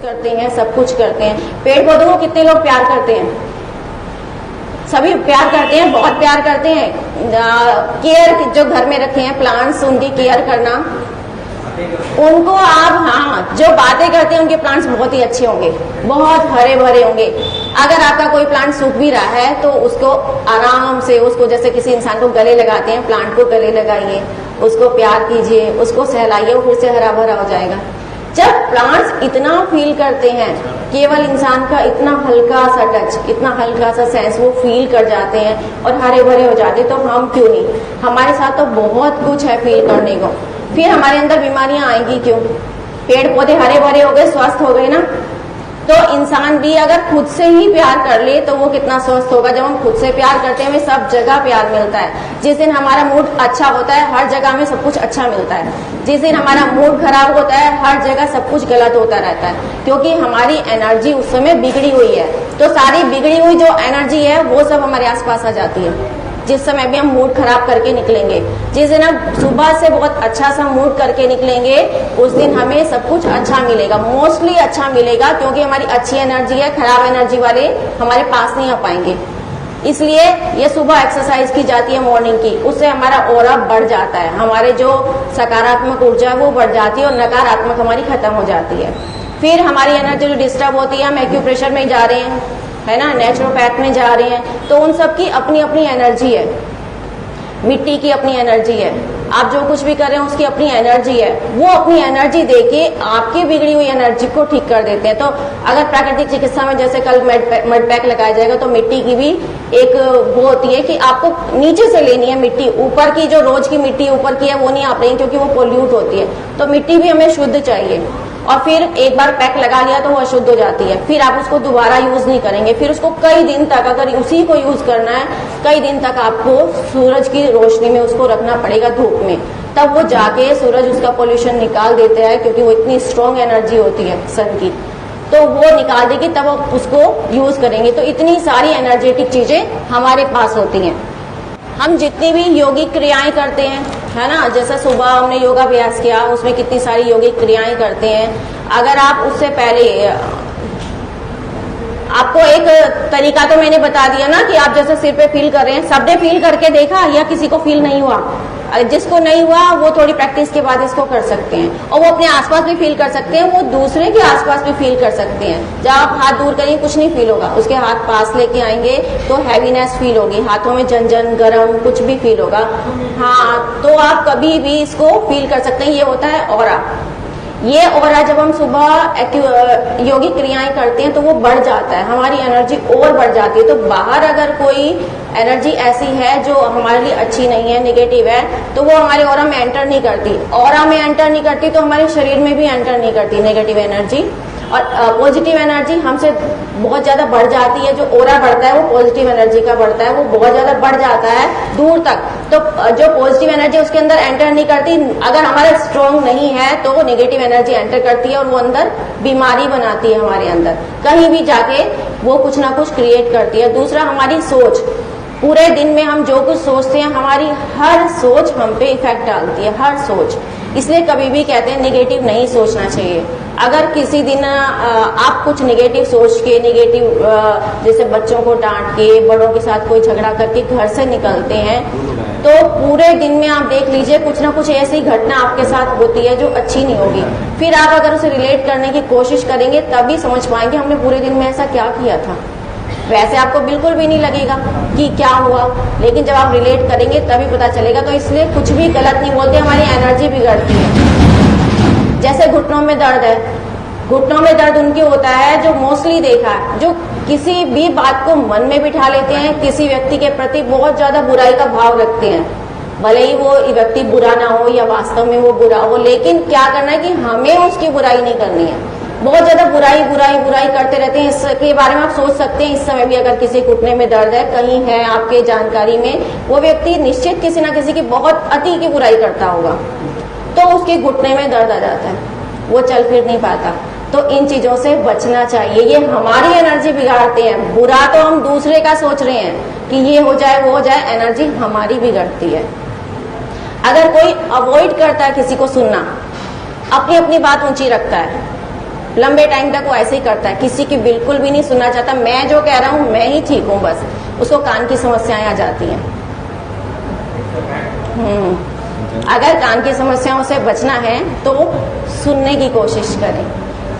करते हैं, सब कुछ करते हैं। पेड़ पौधों को कितने लोग प्यार करते हैं? सभी प्यार करते हैं, बहुत प्यार करते हैं। केयर जो घर में रखे हैं प्लांट्स, उनकी केयर करना, उनको आप, हाँ, जो बातें करते हैं उनके प्लांट्स बहुत ही अच्छे होंगे, बहुत हरे भरे होंगे। अगर आपका कोई प्लांट सूख भी रहा है तो उसको आराम से, उसको जैसे किसी इंसान को गले लगाते हैं, प्लांट को गले लगाइए, उसको प्यार कीजिए, उसको सहलाइए, वो फिर से हरा भरा हो जाएगा। जब प्लांट्स इतना फील करते हैं, केवल इंसान का इतना हल्का सा टच, इतना हल्का सा सेंस वो फील कर जाते हैं और हरे भरे हो जाते हैं, तो हम क्यों नहीं? हमारे साथ तो बहुत कुछ है फील करने को। फिर हमारे अंदर बीमारियां आएंगी क्यों? पेड़ पौधे हरे भरे हो गए, स्वस्थ हो गए ना। तो इंसान भी अगर खुद से ही प्यार कर ले तो वो कितना स्वस्थ होगा। जब हम खुद से प्यार करते हैं, हमें सब जगह प्यार मिलता है। जिस दिन हमारा मूड अच्छा होता है, हर जगह में सब कुछ अच्छा मिलता है। जिस दिन हमारा मूड खराब होता है, हर जगह सब कुछ गलत होता रहता है, क्योंकि हमारी एनर्जी उस समय बिगड़ी हुई है। तो सारी बिगड़ी हुई जो एनर्जी है वो सब हमारे आसपास आ जाती है। जिस समय भी हम मूड खराब करके निकलेंगे, जिस दिन हम सुबह से बहुत अच्छा सा मूड करके निकलेंगे, उस दिन हमें सब कुछ अच्छा मिलेगा, मोस्टली अच्छा मिलेगा, क्योंकि हमारी अच्छी एनर्जी है। खराब एनर्जी वाले हमारे पास नहीं आ पाएंगे। इसलिए ये सुबह एक्सरसाइज की जाती है मॉर्निंग की, उससे हमारा ऑरा बढ़ जाता है, हमारे जो सकारात्मक ऊर्जा है वो बढ़ जाती है और नकारात्मक हमारी खत्म हो जाती है। फिर हमारी एनर्जी जो डिस्टर्ब होती है, हम एक्यूप्रेशर में जा रहे हैं, है ना, नेचुरोपैथ में जा रहे हैं, तो उन सब की अपनी अपनी एनर्जी है। मिट्टी की अपनी एनर्जी है, आप जो कुछ भी कर रहे हैं उसकी अपनी एनर्जी है। वो अपनी एनर्जी देके आपकी बिगड़ी हुई एनर्जी को ठीक कर देते हैं। तो अगर प्राकृतिक चिकित्सा में जैसे कल मड पैक लगाया जाएगा, तो मिट्टी की भी एक वो होती है कि आपको नीचे से लेनी है मिट्टी, ऊपर की जो रोज की मिट्टी ऊपर की है वो नहीं आप लेंगे, क्योंकि वो पोल्यूट होती है। तो मिट्टी भी हमें शुद्ध चाहिए। और फिर एक बार पैक लगा लिया तो वो अशुद्ध हो जाती है, फिर आप उसको दोबारा यूज नहीं करेंगे। फिर उसको कई दिन तक, अगर उसी को यूज करना है, कई दिन तक आपको सूरज की रोशनी में उसको रखना पड़ेगा, धूप में, तब वो जाके सूरज उसका पोल्यूशन निकाल देता है, क्योंकि वो इतनी स्ट्रॉन्ग एनर्जी होती है सन की, तो वो निकाल देगी, तब आप उसको यूज करेंगे। तो इतनी सारी एनर्जेटिक चीजें हमारे पास होती हैं। हम जितनी भी योगिक क्रियाएं करते हैं, है ना, जैसे सुबह हमने योगाभ्यास किया, उसमें कितनी सारी योगिक क्रियाएं करते हैं। अगर आप उससे पहले, आपको एक तरीका तो मैंने बता दिया ना कि आप जैसे सिर पे फील कर रहे हैं, सबने फील करके देखा या किसी को फील नहीं हुआ? जिसको नहीं हुआ वो थोड़ी प्रैक्टिस के बाद इसको कर सकते हैं, और वो अपने आसपास भी फील कर सकते हैं, वो दूसरे के आसपास भी फील कर सकते हैं। जब आप हाथ दूर करेंगे कुछ नहीं फील होगा, उसके हाथ पास लेके आएंगे तो हैवीनेस फील होगी, हाथों में झंझन, गरम, कुछ भी फील होगा। हाँ, तो आप कभी भी इसको फील कर सकते हैं। ये होता है ऑरा। ये ऑरा जब हम सुबह योगिक क्रियाएं करते हैं तो वो बढ़ जाता है, हमारी एनर्जी और बढ़ जाती है। तो बाहर अगर कोई एनर्जी ऐसी है जो हमारे लिए अच्छी नहीं है, नेगेटिव है, तो वो हमारे ऑरा में एंटर नहीं करती। ऑरा में एंटर नहीं करती तो हमारे शरीर में भी एंटर नहीं करती नेगेटिव एनर्जी। और पॉजिटिव एनर्जी हमसे बहुत ज्यादा बढ़ जाती है। जो ऑरा बढ़ता है वो पॉजिटिव एनर्जी का बढ़ता है, वो बहुत ज्यादा बढ़ जाता है दूर तक। तो जो पॉजिटिव एनर्जी उसके अंदर एंटर नहीं करती। अगर हमारा स्ट्रॉन्ग नहीं है तो वो नेगेटिव एनर्जी एंटर करती है और वो अंदर बीमारी बनाती है, हमारे अंदर कहीं भी जाके वो कुछ ना कुछ क्रिएट करती है। दूसरा, हमारी सोच, पूरे दिन में हम जो कुछ सोचते हैं, हमारी हर सोच हम पे इफेक्ट डालती है, हर सोच। इसलिए कभी भी कहते हैं नेगेटिव नहीं सोचना चाहिए। अगर किसी दिन आप कुछ नेगेटिव सोच के, नेगेटिव जैसे बच्चों को डांट के, बड़ों के साथ कोई झगड़ा करके घर से निकलते हैं, तो पूरे दिन में आप देख लीजिए कुछ ना कुछ ऐसी घटना आपके साथ होती है जो अच्छी नहीं होगी। फिर आप अगर उसे रिलेट करने की कोशिश करेंगे तभी समझ पाएंगे हमने पूरे दिन में ऐसा क्या किया था। वैसे आपको बिल्कुल भी नहीं लगेगा कि क्या हुआ, लेकिन जब आप रिलेट करेंगे तभी पता चलेगा। तो इसलिए कुछ भी गलत नहीं बोलते, हमारी एनर्जी बिगड़ती है। जैसे घुटनों में दर्द है, घुटनों में दर्द उनके होता है जो मोस्टली देखा है, जो किसी भी बात को मन में बिठा लेते हैं, किसी व्यक्ति के प्रति बहुत ज्यादा बुराई का भाव रखते हैं, भले ही वो व्यक्ति बुरा ना हो या वास्तव में वो बुरा हो, लेकिन क्या करना है कि हमें उसकी बुराई नहीं करनी है। बहुत ज्यादा बुराई बुराई बुराई करते रहते हैं। इसके बारे में आप सोच सकते हैं, इस समय भी अगर किसी घुटने में दर्द है, कहीं है आपके जानकारी में, वो व्यक्ति निश्चित किसी ना किसी की बहुत अति की बुराई करता होगा, तो उसके घुटने में दर्द आ जाता है, वो चल फिर नहीं पाता। तो इन चीजों से बचना चाहिए, ये हमारी एनर्जी बिगाड़ते हैं। बुरा तो हम दूसरे का सोच रहे हैं कि ये हो जाए वो हो जाए, एनर्जी हमारी बिगड़ती है। अगर कोई अवॉइड करता है किसी को सुनना, अपनी अपनी बात ऊंची रखता है, लंबे टाइम तक वो ऐसे ही करता है, किसी की बिल्कुल भी नहीं सुनना चाहता, मैं जो कह रहा हूँ मैं ही ठीक हूँ बस, उसको कान की समस्याएं आ जाती हैं। अगर कान की समस्याओं से बचना है तो सुनने की कोशिश करें।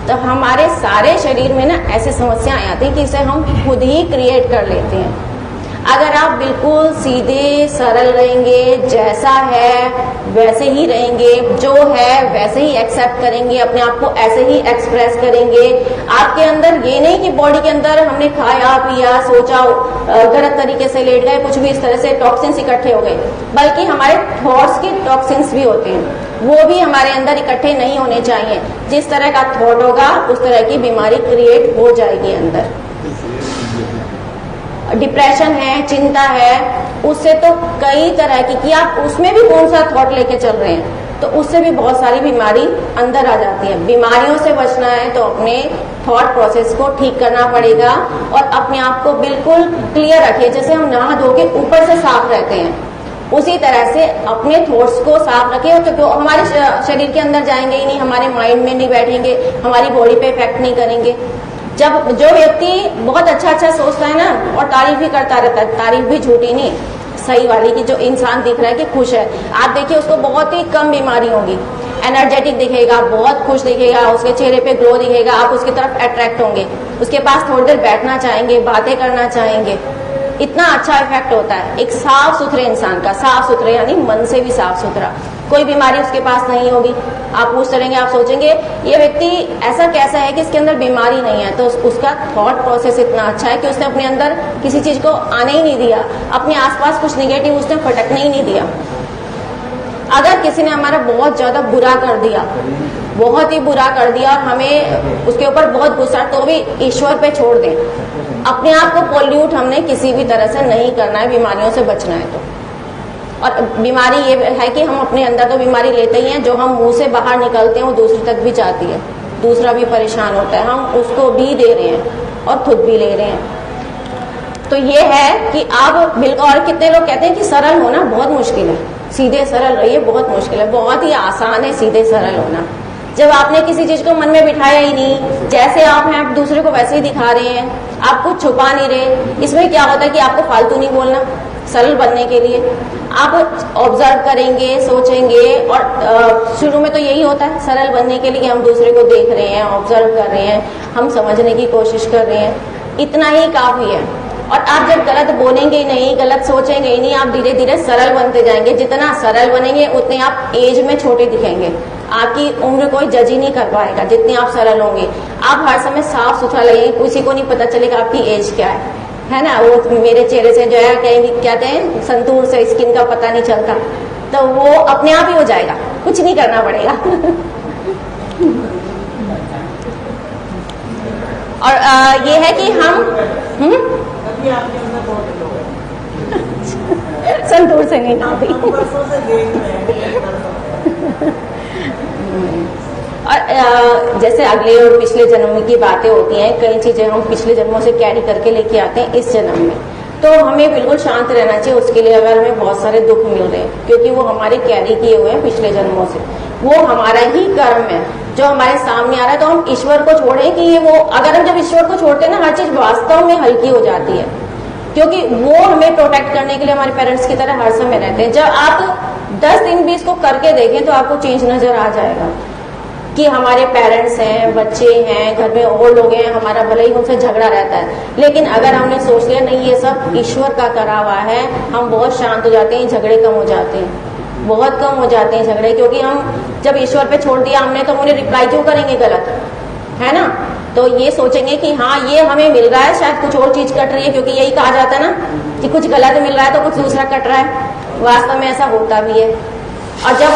तो हमारे सारे शरीर में ना ऐसी समस्याएं आती हैं कि इसे हम खुद ही क्रिएट कर लेते हैं। अगर आप बिल्कुल सीधे सरल रहेंगे, जैसा है वैसे ही रहेंगे, जो है वैसे ही एक्सेप्ट करेंगे, अपने आप को ऐसे ही एक्सप्रेस करेंगे, आपके अंदर ये नहीं कि बॉडी के अंदर हमने खाया पिया सोचा गलत तरीके से लेट गए, कुछ भी इस तरह से टॉक्सिन्स इकट्ठे हो गए, बल्कि हमारे थॉट्स के टॉक्सिन्स भी होते हैं, वो भी हमारे अंदर इकट्ठे नहीं होने चाहिए। जिस तरह का थॉट होगा उस तरह की बीमारी क्रिएट हो जाएगी अंदर। डिप्रेशन है, चिंता है, उससे तो कई तरह की कि आप उसमें भी कौन सा थॉट लेके चल रहे हैं, तो उससे भी बहुत सारी बीमारी अंदर आ जाती है। बीमारियों से बचना है तो अपने थॉट प्रोसेस को ठीक करना पड़ेगा और अपने आप को बिल्कुल क्लियर रखिए। जैसे हम नहा धो के ऊपर से साफ रहते हैं, उसी तरह से अपने थॉट्स को साफ रखें, तो हमारे शरीर के अंदर जाएंगे ही नहीं, हमारे माइंड में नहीं बैठेंगे, हमारी बॉडी पे इफेक्ट नहीं करेंगे। जब जो व्यक्ति बहुत अच्छा अच्छा सोचता है ना और तारीफ भी करता रहता है, तारीफ भी झूठी नहीं सही वाली, की जो इंसान दिख रहा है कि खुश है, आप देखिए उसको बहुत ही कम बीमारी होगी, एनर्जेटिक दिखेगा, बहुत खुश दिखेगा, उसके चेहरे पे ग्लो दिखेगा, आप उसकी तरफ अट्रैक्ट होंगे, उसके पास थोड़ी देर बैठना चाहेंगे, बातें करना चाहेंगे। इतना अच्छा इफेक्ट होता है एक साफ सुथरे इंसान का, साफ सुथरे यानी मन से भी साफ सुथरा, कोई बीमारी उसके पास नहीं होगी। आप पूछते रहेंगे, आप सोचेंगे ये व्यक्ति ऐसा कैसा है कि इसके अंदर बीमारी नहीं है, तो उसका थॉट प्रोसेस इतना अच्छा है कि उसने अपने अंदर किसी चीज को आने ही नहीं दिया, अपने आसपास कुछ निगेटिव उसने फटकने ही नहीं दिया। अगर किसी ने हमारा बहुत ज्यादा बुरा कर दिया, बहुत ही बुरा कर दिया और हमें उसके ऊपर बहुत गुस्सा, तो भी ईश्वर पे छोड़ दें। अपने आप को पोल्यूट हमने किसी भी तरह से नहीं करना है, बीमारियों से बचना है तो। और बीमारी ये है कि हम अपने अंदर तो बीमारी लेते ही हैं, जो हम मुंह से बाहर निकलते हैं वो दूसरे तक भी जाती है, दूसरा भी परेशान होता है, हम उसको भी दे रहे हैं और खुद भी ले रहे हैं। तो ये है कि आप बिल्कुल, और कितने लोग कहते हैं कि सरल होना बहुत मुश्किल है, सीधे सरल रहिए, बहुत मुश्किल है, बहुत ही आसान है सीधे सरल होना। जब आपने किसी चीज को मन में बिठाया ही नहीं, जैसे आप हैं आप दूसरे को वैसे ही दिखा रहे हैं, आप कुछ छुपा नहीं रहे। इसमें क्या होता है कि आपको फालतू नहीं बोलना, सरल बनने के लिए आप ऑब्जर्व करेंगे, सोचेंगे, और शुरू में तो यही होता है सरल बनने के लिए, हम दूसरे को देख रहे हैं, ऑब्जर्व कर रहे हैं, हम समझने की कोशिश कर रहे हैं, इतना ही काफी है। और आप जब गलत बोलेंगे ही नहीं, गलत सोचेंगे ही नहीं, आप धीरे धीरे सरल बनते जाएंगे। जितना सरल बनेंगे उतने आप एज में छोटे दिखेंगे, आपकी उम्र कोई जज ही नहीं कर पाएगा जितने आप सरल होंगे। आप हर समय साफ सुथरा लगेंगे, किसी को नहीं पता चलेगा आपकी एज क्या है ना। वो मेरे चेहरे से जो है कहीं कहते हैं संतूर से स्किन का पता नहीं चलता, तो वो अपने आप ही हो जाएगा, कुछ नहीं करना पड़ेगा। और ये है कि हम संतूर से नहीं ना भी। और जैसे अगले और पिछले जन्म की बातें होती हैं, कई चीजें हम पिछले जन्मों से कैरी करके लेके आते हैं इस जन्म में, तो हमें बिल्कुल शांत रहना चाहिए उसके लिए। अगर हमें बहुत सारे दुख मिल रहे हैं क्योंकि वो हमारे कैरी किए हुए हैं पिछले जन्मों से, वो हमारा ही कर्म है जो हमारे सामने आ रहा है। तो हम ईश्वर को छोड़ें कि ये वो, अगर हम जब ईश्वर को छोड़ते हैं ना, हर चीज वास्तव में हल्की हो जाती है, क्योंकि वो हमें प्रोटेक्ट करने के लिए हमारे पेरेंट्स की तरह हर समय रहते हैं। जब आप 10 दिन भी इसको करके देखें तो आपको चेंज नजर आ जाएगा कि हमारे पेरेंट्स हैं, बच्चे हैं, घर में और लोग हैं, हमारा भले ही उनसे झगड़ा रहता है, लेकिन अगर हमने सोच लिया नहीं ये सब ईश्वर का करा हुआ है, हम बहुत शांत हो जाते हैं, झगड़े कम हो जाते हैं, बहुत कम हो जाते हैं झगड़े। क्योंकि हम जब ईश्वर पे छोड़ दिया हमने, तो उन्हें रिप्लाई क्यों करेंगे गलत, है ना। तो ये सोचेंगे कि हाँ ये हमें मिल रहा है, शायद कुछ और चीज कट रही है, क्योंकि यही कहा जाता है ना कि कुछ गलत मिल रहा है तो कुछ दूसरा कट रहा है, वास्तव में ऐसा होता भी है। और जब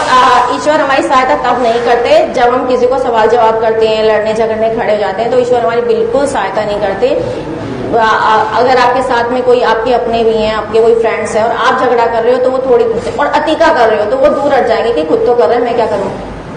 ईश्वर हमारी सहायता तब नहीं करते जब हम किसी को सवाल जवाब करते हैं, लड़ने झगड़ने खड़े हो जाते हैं, तो ईश्वर हमारी बिल्कुल सहायता नहीं करते। अगर आपके साथ में कोई आपके अपने भी हैं, आपके कोई फ्रेंड्स हैं और आप झगड़ा कर रहे हो तो वो थोड़ी और अतिका कर रहे हो तो वो दूर हट जाएंगे कि खुद तो कर रहे हैं, मैं क्या करूं,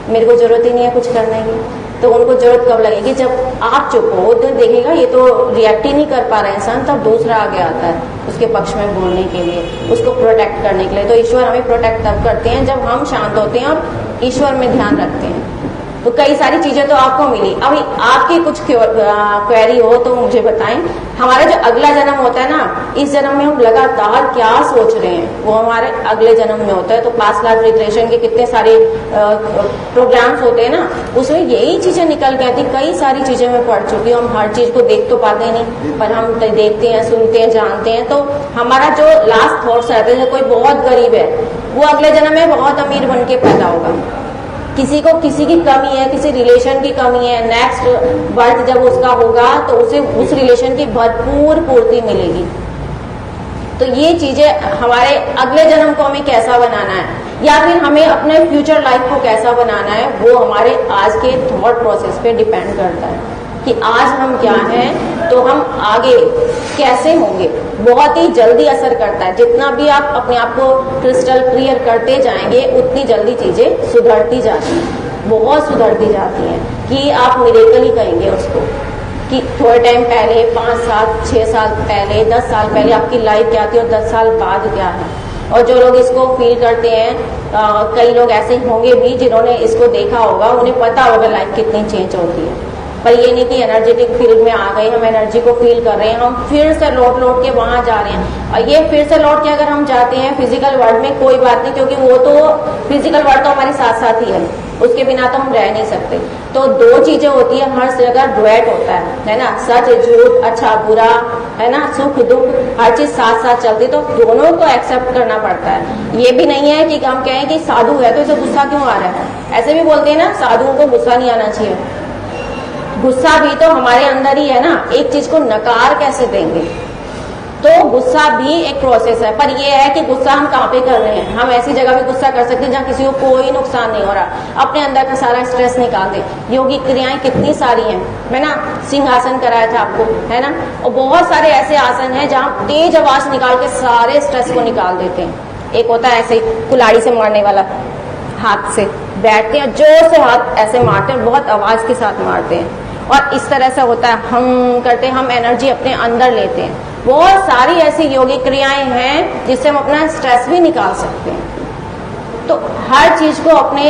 मेरे को जरूरत ही नहीं है कुछ करने की। तो उनको जरूरत कब लगेगी, जब आप चुप हो, तो देखेगा ये तो रिएक्ट ही नहीं कर पा रहा है इंसान, तब दूसरा आगे आता है उसके पक्ष में बोलने के लिए, उसको प्रोटेक्ट करने के लिए। तो ईश्वर हमें प्रोटेक्ट तब करते हैं जब हम शांत होते हैं और ईश्वर में ध्यान रखते हैं। तो कई सारी चीजें तो आपको मिली। अभी आपकी कुछ क्वेरी हो तो मुझे बताएं। हमारा जो अगला जन्म होता है ना, इस जन्म में हम लगातार क्या सोच रहे हैं वो हमारे अगले जन्म में होता है। तो पास्ट लाइफ रिग्रेशन के कितने सारे प्रोग्राम्स होते हैं ना, उसमें यही चीजें निकल के आती। कई सारी चीजें मैं पढ़ चुकी हूँ। हम हर चीज को देख तो पाते नहीं, पर हम देखते हैं, सुनते हैं, जानते हैं। तो हमारा जो लास्ट थॉट्स रहते हैं, कोई बहुत गरीब है वो अगले जन्म में बहुत अमीर बन के पैदा होगा। किसी को किसी की कमी है, किसी रिलेशन की कमी है, नेक्स्ट बर्थ जब उसका होगा तो उसे उस रिलेशन की भरपूर पूर्ति मिलेगी। तो ये चीजें हमारे अगले जन्म को हमें कैसा बनाना है या फिर हमें अपने फ्यूचर लाइफ को कैसा बनाना है, वो हमारे आज के थॉट प्रोसेस पे डिपेंड करता है कि आज हम क्या हैं तो हम आगे कैसे होंगे। बहुत ही जल्दी असर करता है। जितना भी आप अपने आप को क्रिस्टल क्लियर करते जाएंगे उतनी जल्दी चीजें सुधरती जाती हैं, बहुत सुधरती जाती हैं कि आप मिरेकल ही कहेंगे उसको। कि थोड़े टाइम पहले 5 साल 6 साल पहले 10 साल पहले आपकी लाइफ क्या थी और 10 साल बाद क्या है। और जो लोग इसको फील करते हैं, कई लोग ऐसे होंगे भी जिन्होंने इसको देखा होगा, उन्हें पता होगा लाइफ कितनी चेंज होती है। पर ये नहीं कि एनर्जेटिक फील्ड में आ गए, हम एनर्जी को फील कर रहे हैं, हम फिर से लौट के वहां जा रहे हैं। और ये फिर से लौट के अगर हम जाते हैं फिजिकल वर्ल्ड में, कोई बात नहीं, क्योंकि वो तो फिजिकल वर्ल्ड तो हमारे साथ साथ ही है, उसके बिना तो हम रह नहीं सकते। तो दो चीजें होती है, हर जगह डुएट होता है ना, सच झूठ, अच्छा बुरा, है ना, सुख दुख, हर चीज साथ साथ चलती, तो दोनों को एक्सेप्ट करना पड़ता है। ये भी नहीं है कि हम कहें कि साधु है तो इसे गुस्सा क्यों आ रहा है। ऐसे भी बोलते हैं ना, साधुओं को गुस्सा नहीं आना चाहिए। गुस्सा भी तो हमारे अंदर ही है ना, एक चीज को नकार कैसे देंगे। तो गुस्सा भी एक प्रोसेस है, पर ये है कि गुस्सा हम कहाँ पे कर रहे हैं। हम ऐसी जगह भी गुस्सा कर सकते हैं जहाँ किसी को कोई नुकसान नहीं हो रहा, अपने अंदर का सारा स्ट्रेस निकाल दे। योगिक क्रियाएं कितनी सारी हैं, है ना, सिंहासन कराया था आपको, है ना, और बहुत सारे ऐसे आसन हैं जहाँ तेज आवाज निकाल के सारे स्ट्रेस को निकाल देते हैं। एक होता है ऐसे कुल्हाड़ी से मारने वाला, हाथ से बैठते हैं, जोर से हाथ ऐसे मारते हैं, बहुत आवाज के साथ मारते हैं। और इस तरह से होता है, हम करते हैं, हम एनर्जी अपने अंदर लेते हैं। बहुत सारी ऐसी योगिक क्रियाएं हैं जिससे हम अपना स्ट्रेस भी निकाल सकते हैं। तो हर चीज को अपने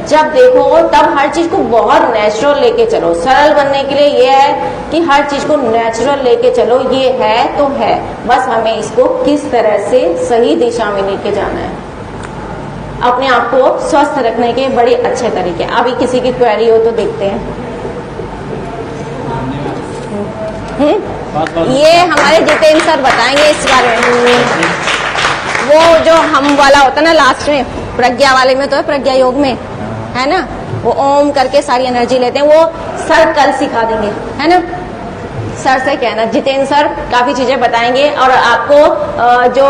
जब देखो तब हर चीज को बहुत नेचुरल लेके चलो। सरल बनने के लिए ये है कि हर चीज को नेचुरल लेके चलो। ये है तो है, बस हमें इसको किस तरह से सही दिशा में लेके जाना है। अपने आप को स्वस्थ रखने के बड़े अच्छे तरीके। अभी किसी की क्वेरी हो तो देखते हैं। ये हमारे जितेंद्र सर बताएंगे इस बारे में। वो जो हम वाला होता है ना लास्ट में, प्रज्ञा वाले में तो है, प्रज्ञा योग में है ना, वो ओम करके सारी एनर्जी लेते हैं, वो सर कल सिखा देंगे, है ना। सर से कहना, जितेंद्र सर काफी चीजें बताएंगे। और आपको जो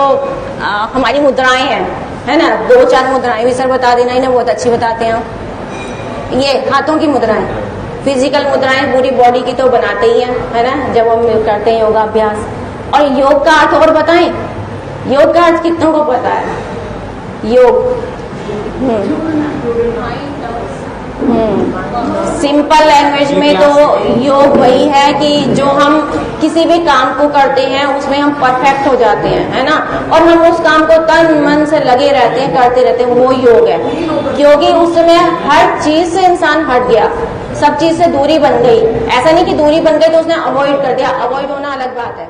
हमारी मुद्राएं हैं, है ना, 2-4 मुद्राएं भी सर बता देना, इन्हें बहुत अच्छी बताते हैं। ये हाथों की मुद्राएं, फिजिकल मुद्राएं पूरी बॉडी की तो बनाते ही है ना, जब हम करते हैं योगा अभ्यास। और योग का अर्थ और बताएं, योग का अर्थ कितनों को पता है। योग सिंपल लैंग्वेज में तो योग वही है कि जो हम किसी भी काम को करते हैं उसमें हम परफेक्ट हो जाते हैं, है ना, और हम उस काम को तन मन से लगे रहते हैं, करते रहते हैं, वो योग है। क्योंकि उस समय हर चीज से इंसान हट गया, सब चीज से दूरी बन गई। ऐसा नहीं कि दूरी बन गई तो उसने अवॉइड कर दिया, अवॉइड होना अलग बात है।